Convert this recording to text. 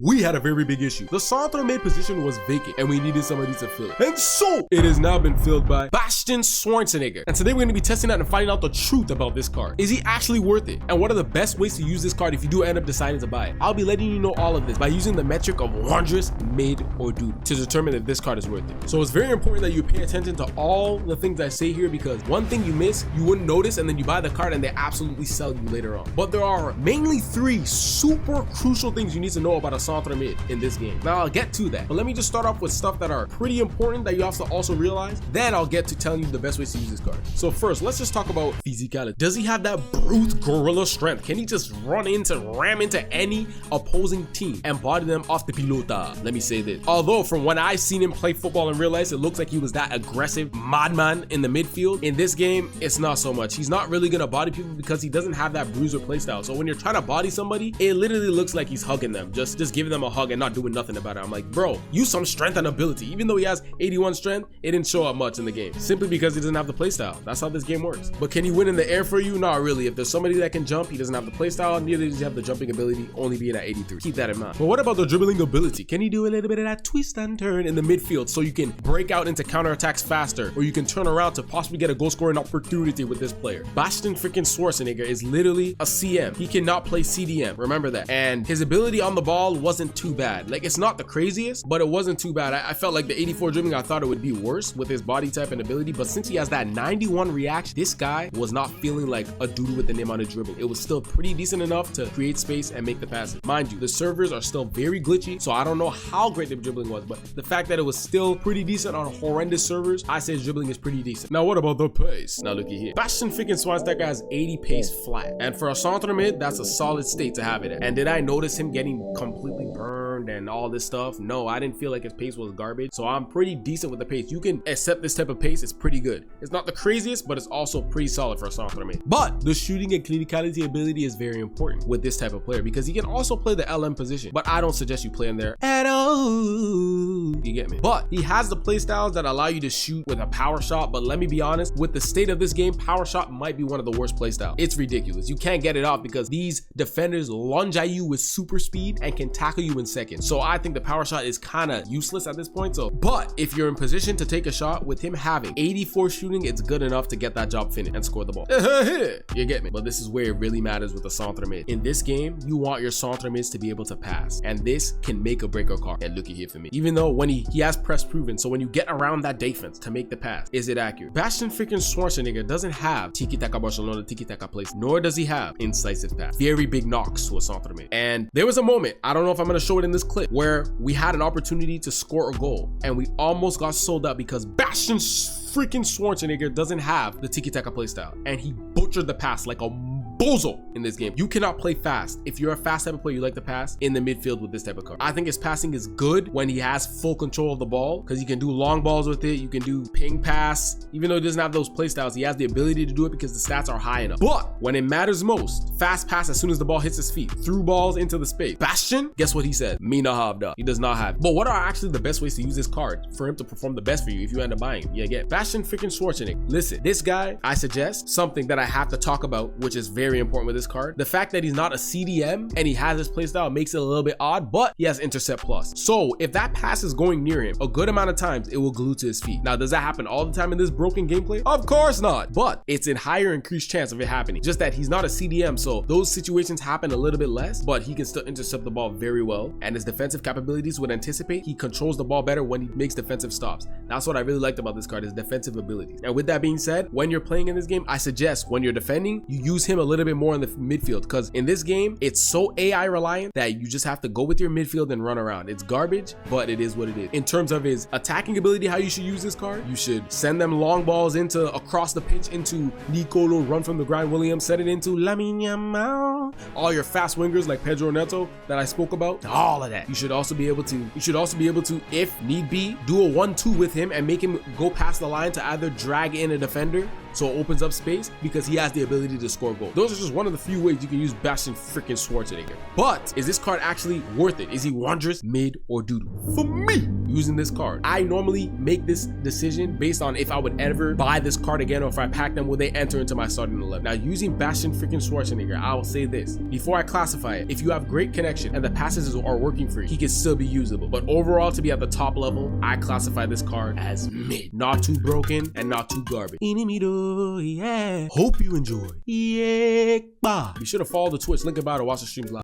we had a very big issue. The centre mid position was vacant and we needed somebody to fill it. And so it has now been filled by Bastian Schweinsteiger. And today we're going to be testing out and finding out the truth about this card. Is he actually worth it? And what are the best ways to use this card if you do end up deciding to buy it? I'll be letting you know all of this by using the metric of wondrous, mid, or dude to determine if this card is worth it. So it's very important that you pay attention to all the things I say here, because one thing you miss, you wouldn't notice, and then you buy the card and they absolutely sell you later on. But there are mainly 3 super crucial things you need to know about a centre mid in this game. Now I'll get to that, but let me just start off with stuff that are pretty important that you have to also realize. Then I'll get to telling you the best ways to use this card. So first, let's just talk about physicality. Does he have that brute gorilla strength? Can he just ram into any opposing team and body them off the pilota? Let me say this. Although from when I've seen him play football in real life, it looks like he was that aggressive madman in the midfield. In this game, it's not so much. He's not really gonna body people because he doesn't have that bruiser playstyle. So when you're trying to body somebody, it literally looks like he's hugging them, just giving them a hug and not doing nothing about it. I'm like, bro, use some strength and ability. Even though he has 81 strength, it didn't show up much in the game, simply because he doesn't have the playstyle. That's how this game works. But can he win in the air for you? Not really. If there's somebody that can jump, he doesn't have the playstyle, neither does he have the jumping ability, only being at 83. Keep that in mind. But what about the dribbling ability? Can he do a little bit of that twist and turn in the midfield so you can break out into counterattacks faster, or you can turn around to possibly get a goal scoring opportunity with this player? Bastian freaking Schweinsteiger is literally a CM. He cannot play CDM. Remember that. And his ability on the ball wasn't too bad. Like, it's not the craziest, but it wasn't too bad. I felt like the 84 dribbling, I thought it would be worse with his body type and ability, but since he has that 91 reaction, this guy was not feeling like a dude with the name on the dribble. It was still pretty decent enough to create space and make the passes. Mind you, the servers are still very glitchy, so I don't know how great the dribbling was, but the fact that it was still pretty decent on horrendous servers, I say his dribbling is pretty decent. Now, what about the pace? Now, looky here. Bastian freaking Schweinsteiger has 80 pace flat, and for a centre mid, that's a solid state to have it at. And did I notice him getting completely burned and all this stuff? No, I didn't feel like his pace was garbage, so I'm pretty decent with the pace. You can accept this type of pace. It's pretty good. It's not the craziest, but it's also pretty solid for a centre mid. But the shooting and clinicality ability is very important with this type of player, because he can also play the LM position, but I don't suggest you play in there at all. You get me? But he has the play styles that allow you to shoot with a power shot, but let me be honest, with the state of this game, power shot might be one of the worst play styles. It's ridiculous. You can't get it off because these defenders lunge at you with super speed and can tackle you in seconds. So I think the power shot is kind of useless at this point. So, but if you're in position to take a shot, with him having 84 shooting, it's good enough to get that job finished and score the ball. You get me? But this is where it really matters with the centre mid. In this game, you want your centre mids to be able to pass, and this can make or break a card. And looky here for me. Even though when he has press proven, so when you get around that defense to make the pass, is it accurate? Bastian freaking Schweinsteiger doesn't have tiki-taka Barcelona, tiki-taka place, nor does he have incisive pass. Very big knocks to a centre mid. And there was a moment, I don't know if I'm going to show it in this clip, where we had an opportunity to score a goal and we almost got sold out because Bastian freaking Schweinsteiger doesn't have the tiki-taka playstyle, and he butchered the pass like a bozo in this game. You cannot play fast. If you're a fast type of player, you like to pass in the midfield with this type of card. I think his passing is good when he has full control of the ball, because you can do long balls with it. You can do ping pass. Even though he doesn't have those play styles, he has the ability to do it because the stats are high enough. But when it matters most, fast pass as soon as the ball hits his feet, through balls into the space. Bastian, guess what he said? Me not have that. He does not have. But what are actually the best ways to use this card for him to perform the best for you if you end up buying him? Yeah, get Bastian freaking Schweinsteiger. Listen, this guy, I suggest something that I have to talk about, which is very important with this card. The fact that he's not a CDM and he has this playstyle makes it a little bit odd, but he has intercept plus. So if that pass is going near him a good amount of times, it will glue to his feet. Now, does that happen all the time in this broken gameplay? Of course not, but it's a higher increased chance of it happening. Just that he's not a CDM, so those situations happen a little bit less, but he can still intercept the ball very well, and his defensive capabilities would anticipate he controls the ball better when he makes defensive stops. That's what I really liked about this card, his defensive abilities. And with that being said, when you're playing in this game, I suggest when you're defending, you use him a little bit more in the midfield, because in this game, it's so AI reliant that you just have to go with your midfield and run around. It's garbage, but it is what it is. In terms of his attacking ability, how you should use this card, you should send them long balls into across the pitch into Nicolo, run from the grind Williams, set it into Lamine Yamal. All your fast wingers like Pedro Neto that I spoke about, all of that. You should also be able to, if need be, do a 1-2 with him and make him go past the line to either drag in a defender so it opens up space, because he has the ability to score goals. Those are just one of the few ways you can use Bastian freaking Schweinsteiger. But is this card actually worth it? Is he wondrous, mid, or dude? For me, using this card, I normally make this decision based on if I would ever buy this card again, or if I pack them, will they enter into my starting 11? Now, using Bastian freaking Schweinsteiger, I will say this. this. Before I classify it, if you have great connection and the passes are working for you, he can still be usable. But overall, to be at the top level, I classify this card as mid. Not too broken and not too garbage. Yeah. Hope you enjoyed. Yeah. Be sure to follow the Twitch link about it, watch the streams live.